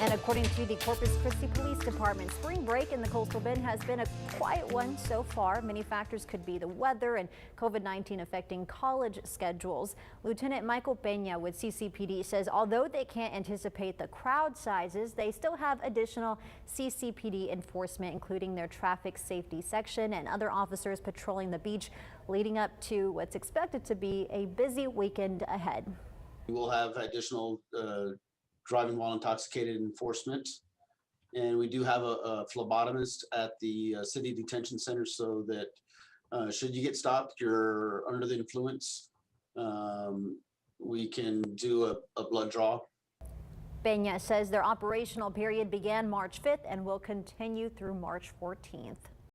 And according to the Corpus Christi Police Department, spring break in the Coastal Bend has been a quiet one so far. Many factors could be the weather and COVID-19 affecting college schedules. Lieutenant Michael Peña with CCPD says although they can't anticipate the crowd sizes, they still have additional CCPD enforcement, including their traffic safety section and other officers patrolling the beach, leading up to what's expected to be a busy weekend ahead. We will have additional driving while intoxicated enforcement. And we do have a phlebotomist at the city detention center so that should you get stopped, you're under the influence, we can do a blood draw. Peña says their operational period began March 5th and will continue through March 14th.